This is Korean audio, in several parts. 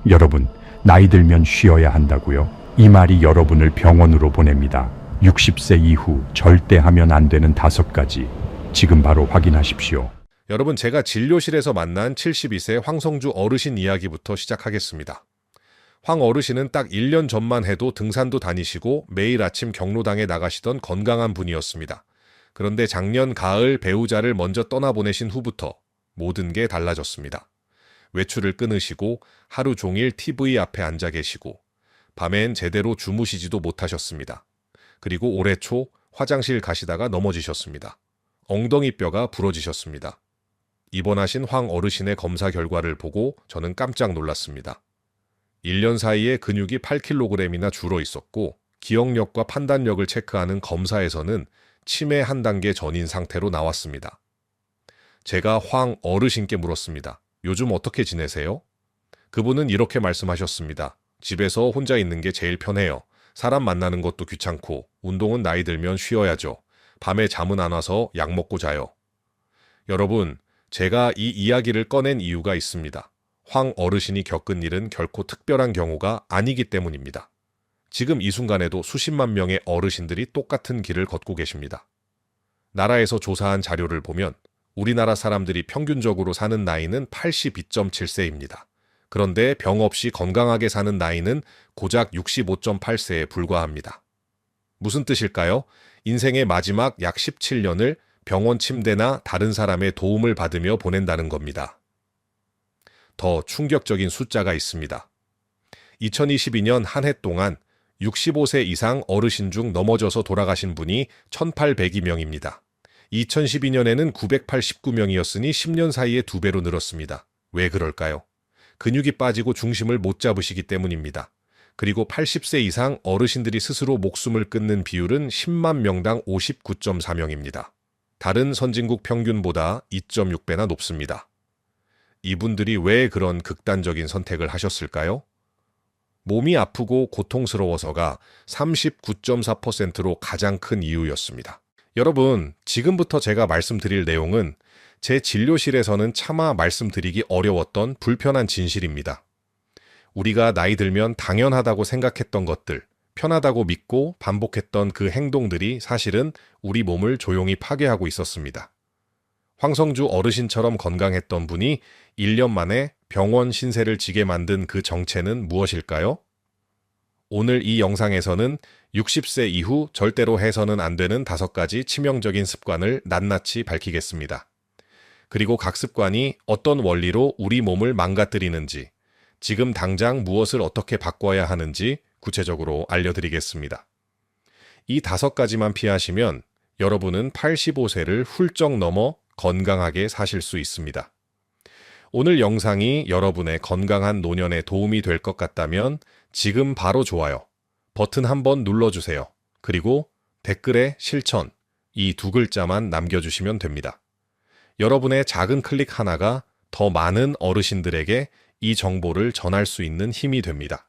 여러분, 나이 들면 쉬어야 한다고요? 이 말이 여러분을 병원으로 보냅니다. 60세 이후 절대 하면 안 되는 5가지. 지금 바로 확인하십시오. 여러분, 제가 진료실에서 만난 72세 황성주 어르신 이야기부터 시작하겠습니다. 황 어르신은 딱 1년 전만 해도 등산도 다니시고 매일 아침 경로당에 나가시던 건강한 분이었습니다. 그런데 작년 가을 배우자를 먼저 떠나보내신 후부터 모든 게 달라졌습니다. 외출을 끊으시고 하루 종일 TV 앞에 앉아 계시고 밤엔 제대로 주무시지도 못하셨습니다. 그리고 올해 초 화장실 가시다가 넘어지셨습니다. 엉덩이뼈가 부러지셨습니다. 입원하신 황 어르신의 검사 결과를 보고 저는 깜짝 놀랐습니다. 1년 사이에 근육이 8kg이나 줄어 있었고 기억력과 판단력을 체크하는 검사에서는 치매 한 단계 전인 상태로 나왔습니다. 제가 황 어르신께 물었습니다. 요즘 어떻게 지내세요? 그분은 이렇게 말씀하셨습니다. 집에서 혼자 있는 게 제일 편해요. 사람 만나는 것도 귀찮고 운동은 나이 들면 쉬어야죠. 밤에 잠은 안 와서 약 먹고 자요. 여러분, 제가 이 이야기를 꺼낸 이유가 있습니다. 황 어르신이 겪은 일은 결코 특별한 경우가 아니기 때문입니다. 지금 이 순간에도 수십만 명의 어르신들이 똑같은 길을 걷고 계십니다. 나라에서 조사한 자료를 보면 우리나라 사람들이 평균적으로 사는 나이는 82.7세입니다. 그런데 병 없이 건강하게 사는 나이는 고작 65.8세에 불과합니다. 무슨 뜻일까요? 인생의 마지막 약 17년을 병원 침대나 다른 사람의 도움을 받으며 보낸다는 겁니다. 더 충격적인 숫자가 있습니다. 2022년 한 해 동안 65세 이상 어르신 중 넘어져서 돌아가신 분이 1,802명입니다. 2012년에는 989명이었으니 10년 사이에 2배로 늘었습니다. 왜 그럴까요? 근육이 빠지고 중심을 못 잡으시기 때문입니다. 그리고 80세 이상 어르신들이 스스로 목숨을 끊는 비율은 10만 명당 59.4명입니다. 다른 선진국 평균보다 2.6배나 높습니다. 이분들이 왜 그런 극단적인 선택을 하셨을까요? 몸이 아프고 고통스러워서가 39.4%로 가장 큰 이유였습니다. 여러분, 지금부터 제가 말씀드릴 내용은 제 진료실에서는 차마 말씀드리기 어려웠던 불편한 진실입니다. 우리가 나이 들면 당연하다고 생각했던 것들, 편하다고 믿고 반복했던 그 행동들이 사실은 우리 몸을 조용히 파괴하고 있었습니다. 황성주 어르신처럼 건강했던 분이 1년 만에 병원 신세를 지게 만든 그 정체는 무엇일까요? 오늘 이 영상에서는 60세 이후 절대로 해서는 안 되는 5가지 치명적인 습관을 낱낱이 밝히겠습니다. 그리고 각 습관이 어떤 원리로 우리 몸을 망가뜨리는지, 지금 당장 무엇을 어떻게 바꿔야 하는지 구체적으로 알려드리겠습니다. 이 5가지만 피하시면 여러분은 85세를 훌쩍 넘어 건강하게 사실 수 있습니다. 오늘 영상이 여러분의 건강한 노년에 도움이 될 것 같다면 지금 바로 좋아요 버튼 한번 눌러주세요. 그리고 댓글에 실천, 이 2글자만 남겨주시면 됩니다. 여러분의 작은 클릭 하나가 더 많은 어르신들에게 이 정보를 전할 수 있는 힘이 됩니다.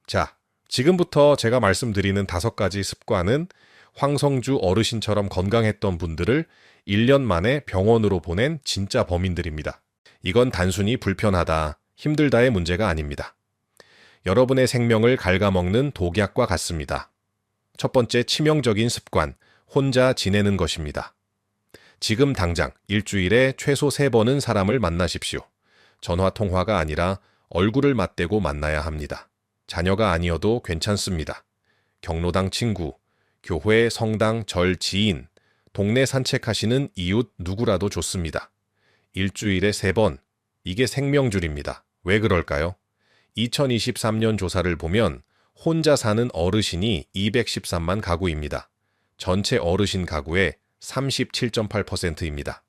자, 지금부터 제가 말씀드리는 5가지 습관은 황성주 어르신처럼 건강했던 분들을 1년 만에 병원으로 보낸 진짜 범인들입니다. 이건 단순히 불편하다, 힘들다의 문제가 아닙니다. 여러분의 생명을 갉아먹는 독약과 같습니다. 첫 번째 치명적인 습관, 혼자 지내는 것입니다. 지금 당장 일주일에 최소 3번은 사람을 만나십시오. 전화 통화가 아니라 얼굴을 맞대고 만나야 합니다. 자녀가 아니어도 괜찮습니다. 경로당 친구, 교회, 성당, 절 지인, 동네 산책하시는 이웃 누구라도 좋습니다. 일주일에 3번, 이게 생명줄입니다. 왜 그럴까요? 2023년 조사를 보면 혼자 사는 어르신이 213만 가구입니다. 전체 어르신 가구의 37.8%입니다.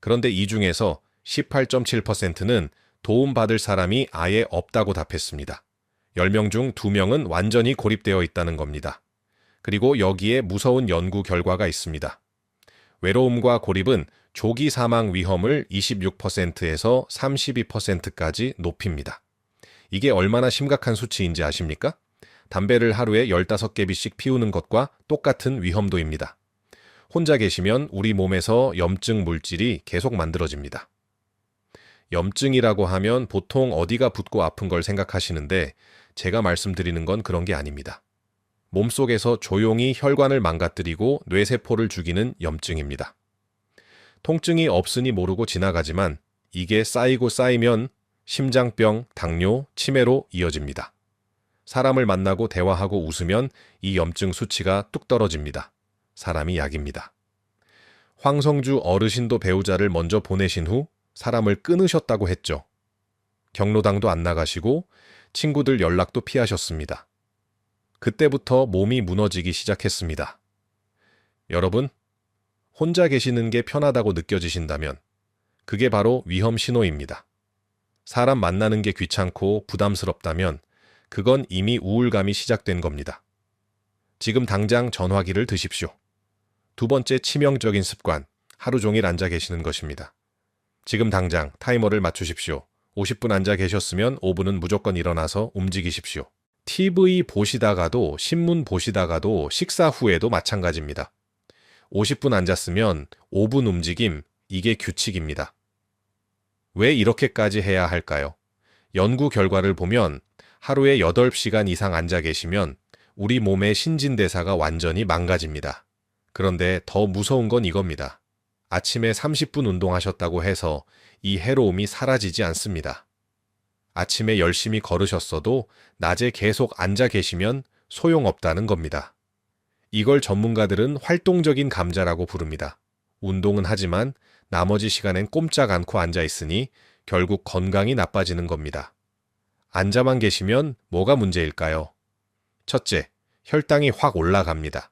그런데 이 중에서 18.7%는 도움받을 사람이 아예 없다고 답했습니다. 10명 중 2명은 완전히 고립되어 있다는 겁니다. 그리고 여기에 무서운 연구 결과가 있습니다. 외로움과 고립은 조기 사망 위험을 26%에서 32%까지 높입니다. 이게 얼마나 심각한 수치인지 아십니까? 담배를 하루에 15개비씩 피우는 것과 똑같은 위험도입니다. 혼자 계시면 우리 몸에서 염증 물질이 계속 만들어집니다. 염증이라고 하면 보통 어디가 붓고 아픈 걸 생각하시는데 제가 말씀드리는 건 그런 게 아닙니다. 몸속에서 조용히 혈관을 망가뜨리고 뇌세포를 죽이는 염증입니다. 통증이 없으니 모르고 지나가지만 이게 쌓이고 쌓이면 심장병, 당뇨, 치매로 이어집니다. 사람을 만나고 대화하고 웃으면 이 염증 수치가 뚝 떨어집니다. 사람이 약입니다. 황성주 어르신도 배우자를 먼저 보내신 후 사람을 끊으셨다고 했죠. 경로당도 안 나가시고 친구들 연락도 피하셨습니다. 그때부터 몸이 무너지기 시작했습니다. 여러분, 혼자 계시는 게 편하다고 느껴지신다면 그게 바로 위험 신호입니다. 사람 만나는 게 귀찮고 부담스럽다면 그건 이미 우울감이 시작된 겁니다. 지금 당장 전화기를 드십시오. 두 번째 치명적인 습관, 하루 종일 앉아 계시는 것입니다. 지금 당장 타이머를 맞추십시오. 50분 앉아 계셨으면 5분은 무조건 일어나서 움직이십시오. TV 보시다가도 신문 보시다가도 식사 후에도 마찬가지입니다. 50분 앉았으면 5분 움직임, 이게 규칙입니다. 왜 이렇게까지 해야 할까요? 연구 결과를 보면 하루에 8시간 이상 앉아 계시면 우리 몸의 신진대사가 완전히 망가집니다. 그런데 더 무서운 건 이겁니다. 아침에 30분 운동하셨다고 해서 이 해로움이 사라지지 않습니다. 아침에 열심히 걸으셨어도 낮에 계속 앉아 계시면 소용없다는 겁니다. 이걸 전문가들은 활동적인 감자라고 부릅니다. 운동은 하지만 나머지 시간엔 꼼짝 않고 앉아 있으니 결국 건강이 나빠지는 겁니다. 앉아만 계시면 뭐가 문제일까요? 첫째, 혈당이 확 올라갑니다.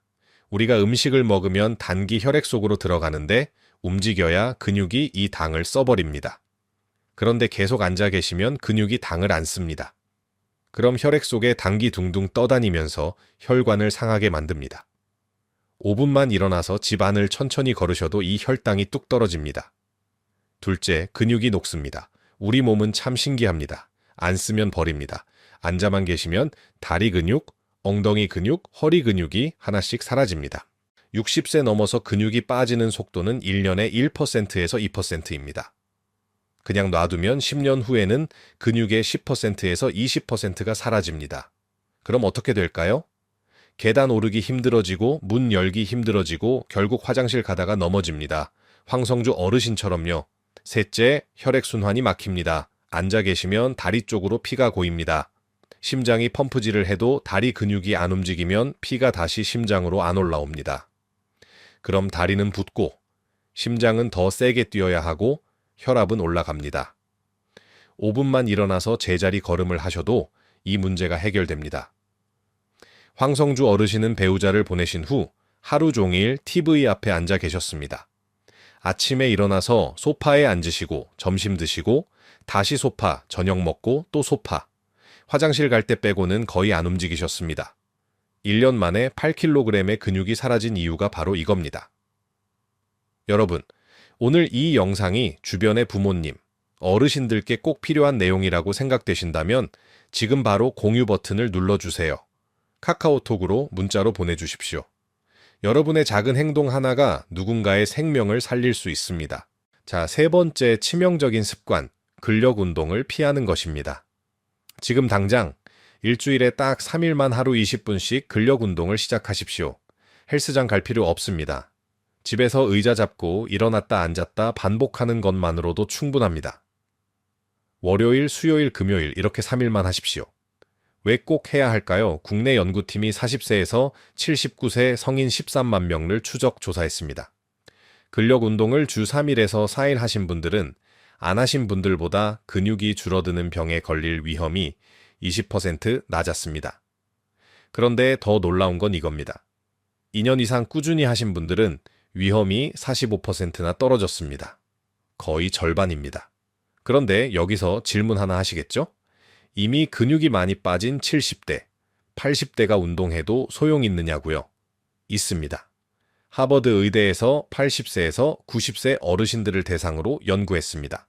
우리가 음식을 먹으면 단기 혈액 속으로 들어가는데 움직여야 근육이 이 당을 써버립니다. 그런데 계속 앉아 계시면 근육이 당을 안 씁니다. 그럼 혈액 속에 당기 둥둥 떠다니면서 혈관을 상하게 만듭니다. 5분만 일어나서 집 안을 천천히 걸으셔도 이 혈당이 뚝 떨어집니다. 둘째, 근육이 녹습니다. 우리 몸은 참 신기합니다. 안 쓰면 버립니다. 앉아만 계시면 다리 근육, 엉덩이 근육, 허리 근육이 하나씩 사라집니다. 60세 넘어서 근육이 빠지는 속도는 1년에 1%에서 2%입니다. 그냥 놔두면 10년 후에는 근육의 10%에서 20%가 사라집니다. 그럼 어떻게 될까요? 계단 오르기 힘들어지고 문 열기 힘들어지고 결국 화장실 가다가 넘어집니다. 황성주 어르신처럼요. 셋째, 혈액순환이 막힙니다. 앉아 계시면 다리 쪽으로 피가 고입니다. 심장이 펌프질을 해도 다리 근육이 안 움직이면 피가 다시 심장으로 안 올라옵니다. 그럼 다리는 붓고 심장은 더 세게 뛰어야 하고 혈압은 올라갑니다. 5분만 일어나서 제자리 걸음을 하셔도 이 문제가 해결됩니다. 황성주 어르신은 배우자를 보내신 후 하루 종일 TV 앞에 앉아 계셨습니다. 아침에 일어나서 소파에 앉으시고 점심 드시고 다시 소파, 저녁 먹고 또 소파. 화장실 갈 때 빼고는 거의 안 움직이셨습니다. 1년 만에 8kg의 근육이 사라진 이유가 바로 이겁니다. 여러분, 오늘 이 영상이 주변의 부모님, 어르신들께 꼭 필요한 내용이라고 생각되신다면 지금 바로 공유 버튼을 눌러주세요. 카카오톡으로 문자로 보내주십시오. 여러분의 작은 행동 하나가 누군가의 생명을 살릴 수 있습니다. 자, 세 번째 치명적인 습관, 근력 운동을 피하는 것입니다. 지금 당장 일주일에 딱 3일만 하루 20분씩 근력 운동을 시작하십시오. 헬스장 갈 필요 없습니다. 집에서 의자 잡고 일어났다 앉았다 반복하는 것만으로도 충분합니다. 월요일, 수요일, 금요일 이렇게 3일만 하십시오. 왜 꼭 해야 할까요? 국내 연구팀이 40세에서 79세 성인 13만 명을 추적 조사했습니다. 근력 운동을 주 3일에서 4일 하신 분들은 안 하신 분들보다 근육이 줄어드는 병에 걸릴 위험이 20% 낮았습니다. 그런데 더 놀라운 건 이겁니다. 2년 이상 꾸준히 하신 분들은 위험이 45%나 떨어졌습니다. 거의 절반입니다. 그런데 여기서 질문 하나 하시겠죠? 이미 근육이 많이 빠진 70대, 80대가 운동해도 소용이 있느냐고요? 있습니다. 하버드 의대에서 80세에서 90세 어르신들을 대상으로 연구했습니다.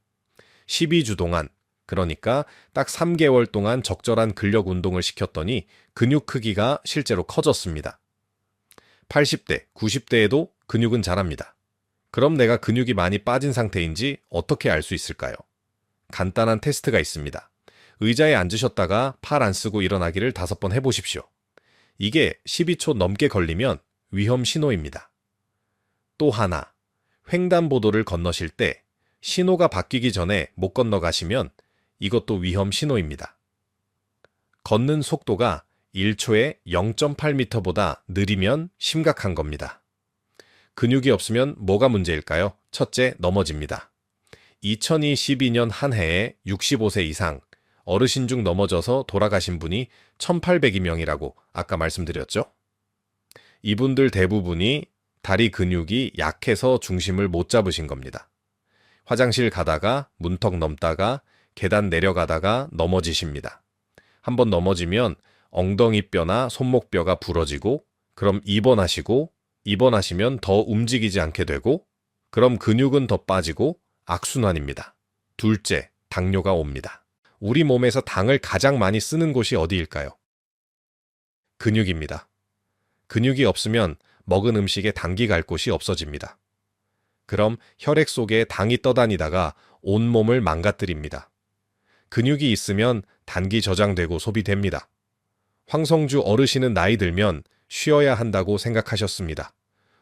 12주 동안, 그러니까 딱 3개월 동안 적절한 근력 운동을 시켰더니 근육 크기가 실제로 커졌습니다. 80대, 90대에도 근육은 자랍니다. 그럼 내가 근육이 많이 빠진 상태인지 어떻게 알 수 있을까요? 간단한 테스트가 있습니다. 의자에 앉으셨다가 팔 안 쓰고 일어나기를 5번 해보십시오. 이게 12초 넘게 걸리면 위험 신호입니다. 또 하나, 횡단보도를 건너실 때 신호가 바뀌기 전에 못 건너가시면 이것도 위험 신호입니다. 걷는 속도가 1초에 0.8m보다 느리면 심각한 겁니다. 근육이 없으면 뭐가 문제일까요? 첫째, 넘어집니다. 2022년 한 해에 65세 이상 어르신 중 넘어져서 돌아가신 분이 1,802명이라고 아까 말씀드렸죠? 이분들 대부분이 다리 근육이 약해서 중심을 못 잡으신 겁니다. 화장실 가다가 문턱 넘다가 계단 내려가다가 넘어지십니다. 한번 넘어지면 엉덩이뼈나 손목뼈가 부러지고 그럼 입원하시면 더 움직이지 않게 되고 그럼 근육은 더 빠지고 악순환입니다. 둘째, 당뇨가 옵니다. 우리 몸에서 당을 가장 많이 쓰는 곳이 어디일까요? 근육입니다. 근육이 없으면 먹은 음식에 당기 갈 곳이 없어집니다. 그럼 혈액 속에 당이 떠다니다가 온몸을 망가뜨립니다. 근육이 있으면 단기 저장되고 소비됩니다. 황성주 어르신은 나이 들면 쉬어야 한다고 생각하셨습니다.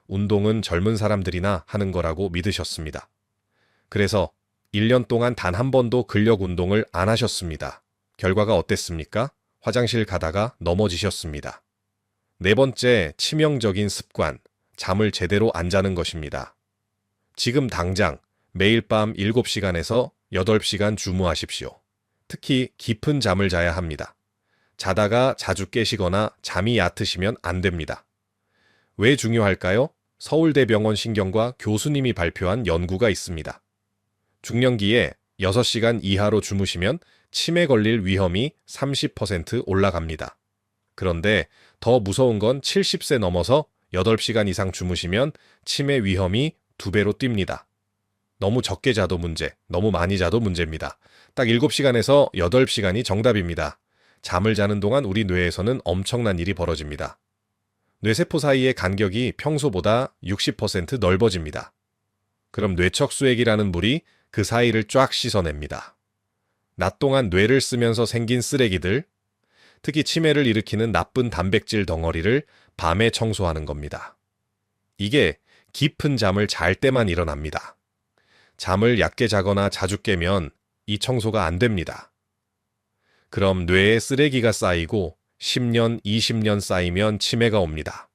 운동은 젊은 사람들이나 하는 거라고 믿으셨습니다. 그래서 1년 동안 단 한 번도 근력 운동을 안 하셨습니다. 결과가 어땠습니까? 화장실 가다가 넘어지셨습니다. 네 번째, 치명적인 습관, 잠을 제대로 안 자는 것입니다. 지금 당장 매일 밤 7시간에서 8시간 주무하십시오. 특히 깊은 잠을 자야 합니다. 자다가 자주 깨시거나 잠이 얕으시면 안 됩니다. 왜 중요할까요? 서울대병원 신경과 교수님이 발표한 연구가 있습니다. 중년기에 6시간 이하로 주무시면 치매 걸릴 위험이 30% 올라갑니다. 그런데 더 무서운 건 70세 넘어서 8시간 이상 주무시면 치매 위험이 2배로 뜁니다. 너무 적게 자도 문제, 너무 많이 자도 문제입니다. 딱 7시간에서 8시간이 정답입니다. 잠을 자는 동안 우리 뇌에서는 엄청난 일이 벌어집니다. 뇌세포 사이의 간격이 평소보다 60% 넓어집니다. 그럼 뇌척수액이라는 물이 그 사이를 쫙 씻어냅니다. 낮 동안 뇌를 쓰면서 생긴 쓰레기들, 특히 치매를 일으키는 나쁜 단백질 덩어리를 밤에 청소하는 겁니다. 이게 깊은 잠을 잘 때만 일어납니다. 잠을 얕게 자거나 자주 깨면 이 청소가 안 됩니다. 그럼 뇌에 쓰레기가 쌓이고 10년, 20년 쌓이면 치매가 옵니다.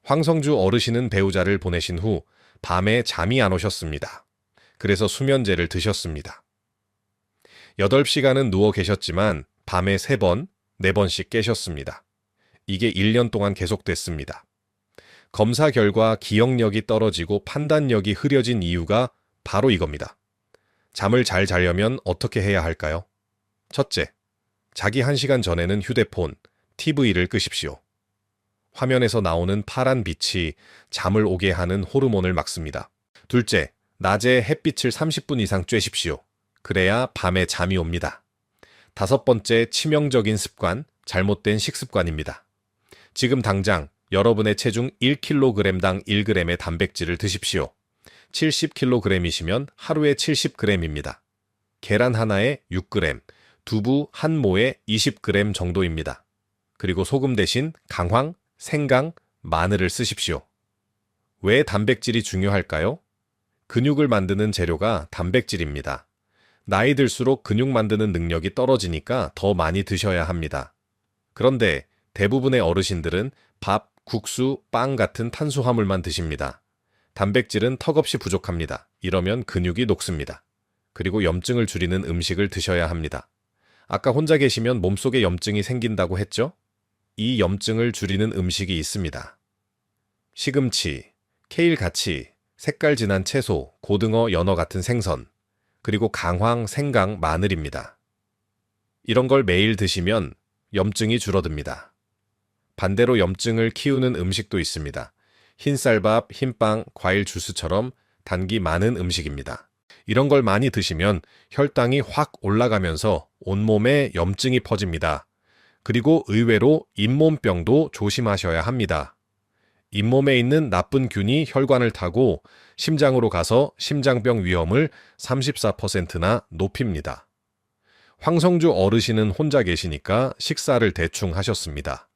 황성주 어르신은 배우자를 보내신 후 밤에 잠이 안 오셨습니다. 그래서 수면제를 드셨습니다. 8시간은 누워 계셨지만 밤에 3번, 4번씩 깨셨습니다. 이게 1년 동안 계속됐습니다. 검사 결과 기억력이 떨어지고 판단력이 흐려진 이유가 바로 이겁니다. 잠을 잘 자려면 어떻게 해야 할까요? 첫째, 자기 1시간 전에는 휴대폰, TV를 끄십시오. 화면에서 나오는 파란 빛이 잠을 오게 하는 호르몬을 막습니다. 둘째, 낮에 햇빛을 30분 이상 쬐십시오. 그래야 밤에 잠이 옵니다. 5번째, 치명적인 습관, 잘못된 식습관입니다. 지금 당장 여러분의 체중 1kg당 1g의 단백질을 드십시오. 70kg이시면 하루에 70g입니다. 계란 하나에 6g, 두부 한 모에 20g 정도입니다. 그리고 소금 대신 강황, 생강, 마늘을 쓰십시오. 왜 단백질이 중요할까요? 근육을 만드는 재료가 단백질입니다. 나이 들수록 근육 만드는 능력이 떨어지니까 더 많이 드셔야 합니다. 그런데 대부분의 어르신들은 밥, 국수, 빵 같은 탄수화물만 드십니다. 단백질은 턱없이 부족합니다. 이러면 근육이 녹습니다. 그리고 염증을 줄이는 음식을 드셔야 합니다. 아까 혼자 계시면 몸속에 염증이 생긴다고 했죠? 이 염증을 줄이는 음식이 있습니다. 시금치, 케일가치, 색깔 진한 채소, 고등어, 연어 같은 생선, 그리고 강황, 생강, 마늘입니다. 이런 걸 매일 드시면 염증이 줄어듭니다. 반대로 염증을 키우는 음식도 있습니다. 흰쌀밥, 흰빵, 과일 주스처럼 단기 많은 음식입니다. 이런 걸 많이 드시면 혈당이 확 올라가면서 온몸에 염증이 퍼집니다. 그리고 의외로 잇몸병도 조심하셔야 합니다. 잇몸에 있는 나쁜 균이 혈관을 타고 심장으로 가서 심장병 위험을 34%나 높입니다. 황성주 어르신은 혼자 계시니까 식사를 대충 하셨습니다.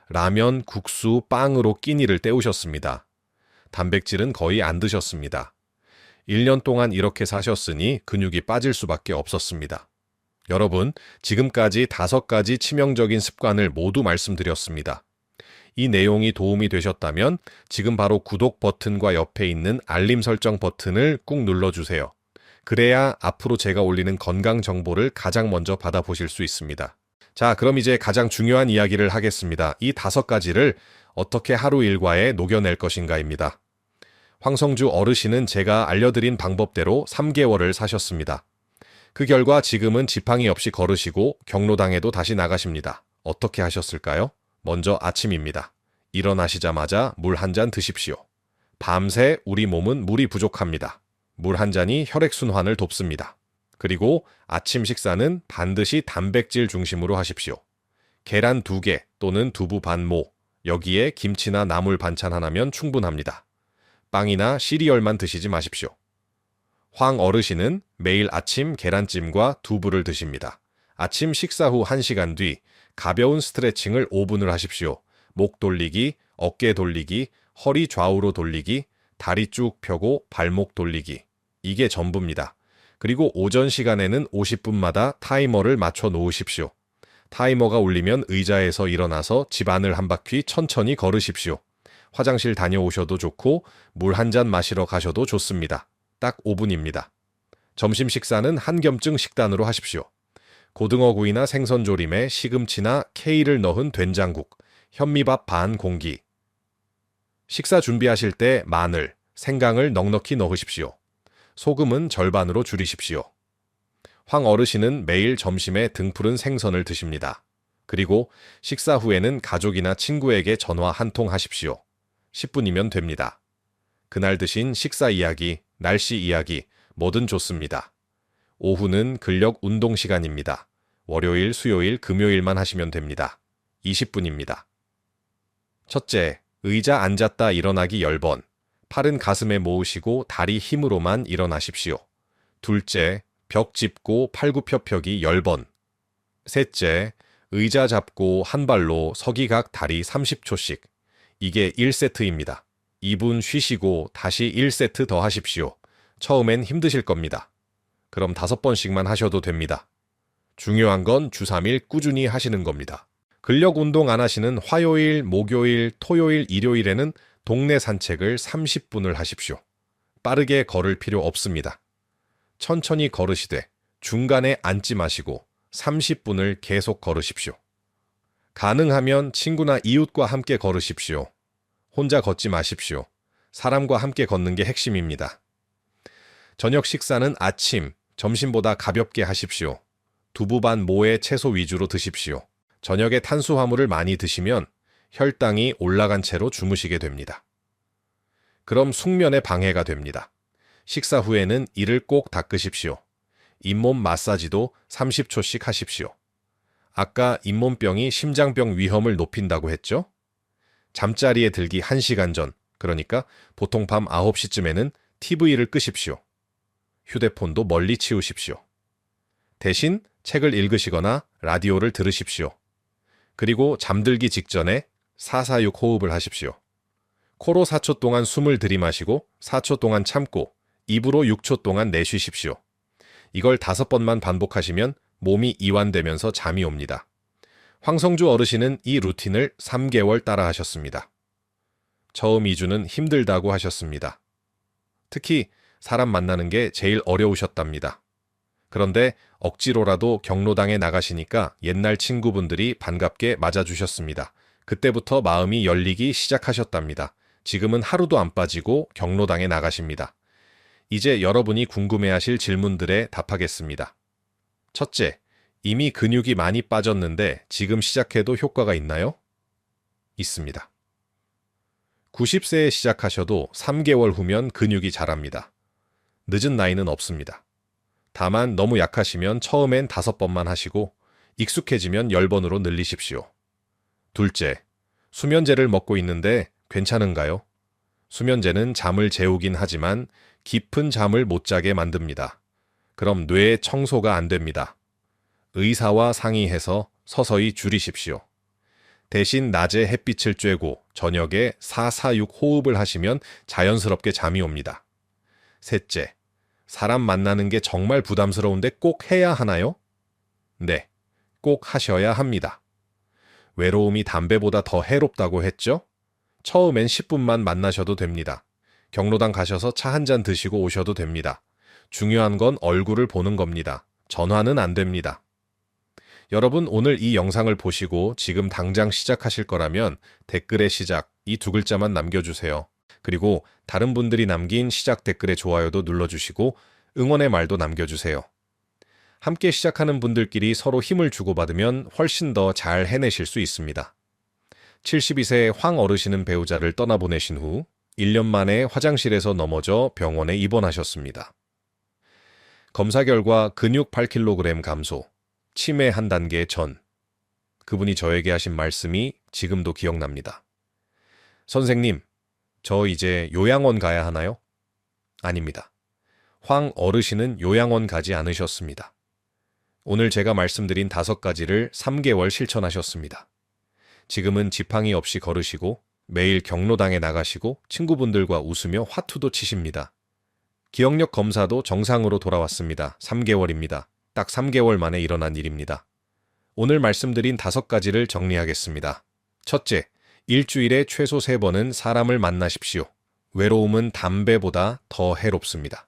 라면, 국수, 빵으로 끼니를 때우셨습니다. 단백질은 거의 안 드셨습니다. 1년 동안 이렇게 사셨으니 근육이 빠질 수밖에 없었습니다. 여러분, 지금까지 5가지 치명적인 습관을 모두 말씀드렸습니다. 이 내용이 도움이 되셨다면 지금 바로 구독 버튼과 옆에 있는 알림 설정 버튼을 꾹 눌러주세요. 그래야 앞으로 제가 올리는 건강 정보를 가장 먼저 받아보실 수 있습니다. 자, 그럼 이제 가장 중요한 이야기를 하겠습니다. 이 5가지를 어떻게 하루 일과에 녹여낼 것인가입니다. 황성주 어르신은 제가 알려드린 방법대로 3개월을 사셨습니다. 그 결과 지금은 지팡이 없이 걸으시고 경로당에도 다시 나가십니다. 어떻게 하셨을까요? 먼저 아침입니다. 일어나시자마자 물 한 잔 드십시오. 밤새 우리 몸은 물이 부족합니다. 물 한 잔이 혈액순환을 돕습니다. 그리고 아침 식사는 반드시 단백질 중심으로 하십시오. 계란 2개 또는 두부 반모, 여기에 김치나 나물 반찬 하나면 충분합니다. 빵이나 시리얼만 드시지 마십시오. 황 어르신은 매일 아침 계란찜과 두부를 드십니다. 아침 식사 후 1시간 뒤 가벼운 스트레칭을 5분을 하십시오. 목 돌리기, 어깨 돌리기, 허리 좌우로 돌리기, 다리 쭉 펴고 발목 돌리기. 이게 전부입니다. 그리고 오전 시간에는 50분마다 타이머를 맞춰 놓으십시오. 타이머가 울리면 의자에서 일어나서 집 안을 한 바퀴 천천히 걸으십시오. 화장실 다녀오셔도 좋고 물 한 잔 마시러 가셔도 좋습니다. 딱 5분입니다. 점심 식사는 한 겸증 식단으로 하십시오. 고등어구이나 생선조림에 시금치나 케이를 넣은 된장국, 현미밥 반 공기. 식사 준비하실 때 마늘, 생강을 넉넉히 넣으십시오. 소금은 절반으로 줄이십시오. 황 어르신은 매일 점심에 등푸른 생선을 드십니다. 그리고 식사 후에는 가족이나 친구에게 전화 한 통 하십시오. 10분이면 됩니다. 그날 드신 식사 이야기, 날씨 이야기, 뭐든 좋습니다. 오후는 근력 운동 시간입니다. 월요일, 수요일, 금요일만 하시면 됩니다. 20분입니다. 첫째, 의자 앉았다 일어나기 10번. 팔은 가슴에 모으시고 다리 힘으로만 일어나십시오. 둘째, 벽 짚고 팔굽혀펴기 10번. 셋째, 의자 잡고 한 발로 서기각 다리 30초씩. 이게 1세트입니다. 2분 쉬시고 다시 1세트 더 하십시오. 처음엔 힘드실 겁니다. 그럼 5번씩만 하셔도 됩니다. 중요한 건 주 3일 꾸준히 하시는 겁니다. 근력 운동 안 하시는 화요일, 목요일, 토요일, 일요일에는 동네 산책을 30분을 하십시오. 빠르게 걸을 필요 없습니다. 천천히 걸으시되 중간에 앉지 마시고 30분을 계속 걸으십시오. 가능하면 친구나 이웃과 함께 걸으십시오. 혼자 걷지 마십시오. 사람과 함께 걷는 게 핵심입니다. 저녁 식사는 아침, 점심보다 가볍게 하십시오. 두부 반 모의 채소 위주로 드십시오. 저녁에 탄수화물을 많이 드시면 혈당이 올라간 채로 주무시게 됩니다. 그럼 숙면에 방해가 됩니다. 식사 후에는 이를 꼭 닦으십시오. 잇몸 마사지도 30초씩 하십시오. 아까 잇몸병이 심장병 위험을 높인다고 했죠? 잠자리에 들기 1시간 전, 그러니까 보통 밤 9시쯤에는 TV를 끄십시오. 휴대폰도 멀리 치우십시오. 대신 책을 읽으시거나 라디오를 들으십시오. 그리고 잠들기 직전에 446 호흡을 하십시오. 코로 4초 동안 숨을 들이마시고 4초 동안 참고 입으로 6초 동안 내쉬십시오. 이걸 5번만 반복하시면 몸이 이완되면서 잠이 옵니다. 황성주 어르신은 이 루틴을 3개월 따라 하셨습니다. 처음 2주는 힘들다고 하셨습니다. 특히 사람 만나는 게 제일 어려우셨답니다. 그런데 억지로라도 경로당에 나가시니까 옛날 친구분들이 반갑게 맞아주셨습니다. 그때부터 마음이 열리기 시작하셨답니다. 지금은 하루도 안 빠지고 경로당에 나가십니다. 이제 여러분이 궁금해하실 질문들에 답하겠습니다. 첫째, 이미 근육이 많이 빠졌는데 지금 시작해도 효과가 있나요? 있습니다. 90세에 시작하셔도 3개월 후면 근육이 자랍니다. 늦은 나이는 없습니다. 다만 너무 약하시면 처음엔 5번만 하시고 익숙해지면 10번으로 늘리십시오. 둘째, 수면제를 먹고 있는데 괜찮은가요? 수면제는 잠을 재우긴 하지만 깊은 잠을 못 자게 만듭니다. 그럼 뇌 청소가 안 됩니다. 의사와 상의해서 서서히 줄이십시오. 대신 낮에 햇빛을 쬐고 저녁에 446 호흡을 하시면 자연스럽게 잠이 옵니다. 셋째, 사람 만나는 게 정말 부담스러운데 꼭 해야 하나요? 네, 꼭 하셔야 합니다. 외로움이 담배보다 더 해롭다고 했죠? 처음엔 10분만 만나셔도 됩니다. 경로당 가셔서 차 한 잔 드시고 오셔도 됩니다. 중요한 건 얼굴을 보는 겁니다. 전화는 안 됩니다. 여러분, 오늘 이 영상을 보시고 지금 당장 시작하실 거라면 댓글에 시작 이 두 글자만 남겨주세요. 그리고 다른 분들이 남긴 시작 댓글에 좋아요도 눌러주시고 응원의 말도 남겨주세요. 함께 시작하는 분들끼리 서로 힘을 주고받으면 훨씬 더 잘 해내실 수 있습니다. 72세의 황 어르신은 배우자를 떠나보내신 후 1년 만에 화장실에서 넘어져 병원에 입원하셨습니다. 검사 결과 근육 8kg 감소, 치매 한 단계 전. 그분이 저에게 하신 말씀이 지금도 기억납니다. 선생님, 저 이제 요양원 가야 하나요? 아닙니다. 황 어르신은 요양원 가지 않으셨습니다. 오늘 제가 말씀드린 5가지를 3개월 실천하셨습니다. 지금은 지팡이 없이 걸으시고 매일 경로당에 나가시고 친구분들과 웃으며 화투도 치십니다. 기억력 검사도 정상으로 돌아왔습니다. 3개월입니다. 딱 3개월 만에 일어난 일입니다. 오늘 말씀드린 5가지를 정리하겠습니다. 첫째, 일주일에 최소 3번은 사람을 만나십시오. 외로움은 담배보다 더 해롭습니다.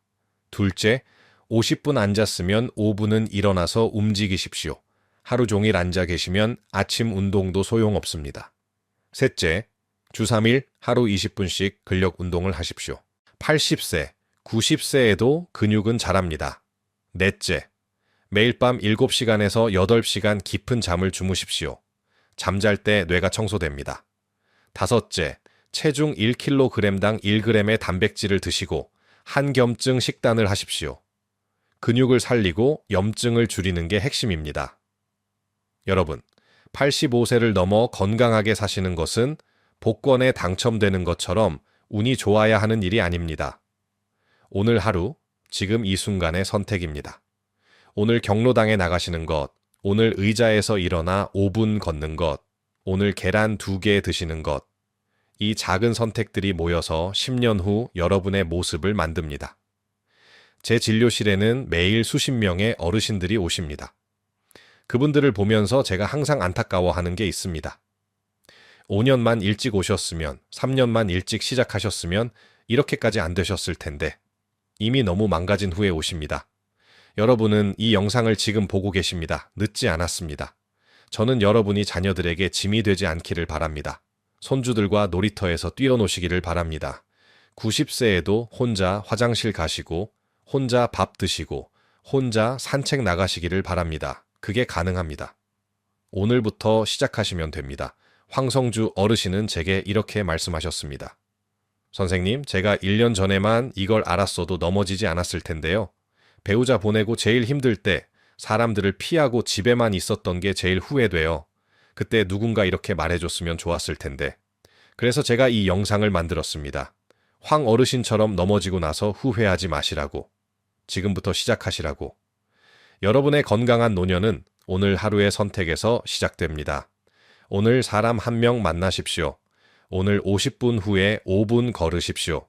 둘째, 50분 앉았으면 5분은 일어나서 움직이십시오. 하루 종일 앉아 계시면 아침 운동도 소용없습니다. 셋째, 주 3일 하루 20분씩 근력 운동을 하십시오. 80세, 90세에도 근육은 자랍니다. 넷째, 매일 밤 7시간에서 8시간 깊은 잠을 주무십시오. 잠잘 때 뇌가 청소됩니다. 다섯째, 체중 1kg당 1g의 단백질을 드시고 한겸증 식단을 하십시오. 근육을 살리고 염증을 줄이는 게 핵심입니다. 여러분, 85세를 넘어 건강하게 사시는 것은 복권에 당첨되는 것처럼 운이 좋아야 하는 일이 아닙니다. 오늘 하루, 지금 이 순간의 선택입니다. 오늘 경로당에 나가시는 것, 오늘 의자에서 일어나 5분 걷는 것, 오늘 계란 2개 드시는 것, 이 작은 선택들이 모여서 10년 후 여러분의 모습을 만듭니다. 제 진료실에는 매일 수십 명의 어르신들이 오십니다. 그분들을 보면서 제가 항상 안타까워하는 게 있습니다. 5년만 일찍 오셨으면, 3년만 일찍 시작하셨으면 이렇게까지 안 되셨을 텐데 이미 너무 망가진 후에 오십니다. 여러분은 이 영상을 지금 보고 계십니다. 늦지 않았습니다. 저는 여러분이 자녀들에게 짐이 되지 않기를 바랍니다. 손주들과 놀이터에서 뛰어노시기를 바랍니다. 90세에도 혼자 화장실 가시고 혼자 밥 드시고 혼자 산책 나가시기를 바랍니다. 그게 가능합니다. 오늘부터 시작하시면 됩니다. 황성주 어르신은 제게 이렇게 말씀하셨습니다. 선생님, 제가 1년 전에만 이걸 알았어도 넘어지지 않았을 텐데요. 배우자 보내고 제일 힘들 때 사람들을 피하고 집에만 있었던 게 제일 후회돼요. 그때 누군가 이렇게 말해줬으면 좋았을 텐데. 그래서 제가 이 영상을 만들었습니다. 황 어르신처럼 넘어지고 나서 후회하지 마시라고. 지금부터 시작하시라고. 여러분의 건강한 노년은 오늘 하루의 선택에서 시작됩니다. 오늘 사람 1명 만나십시오. 오늘 50분 후에 5분 걸으십시오.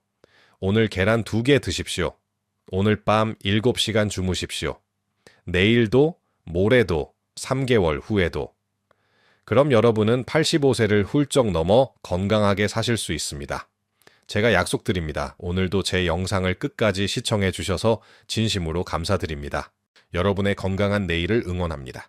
오늘 계란 2개 드십시오. 오늘 밤 7시간 주무십시오. 내일도, 모레도, 3개월 후에도. 그럼 여러분은 85세를 훌쩍 넘어 건강하게 사실 수 있습니다. 제가 약속드립니다. 오늘도 제 영상을 끝까지 시청해 주셔서 진심으로 감사드립니다. 여러분의 건강한 내일을 응원합니다.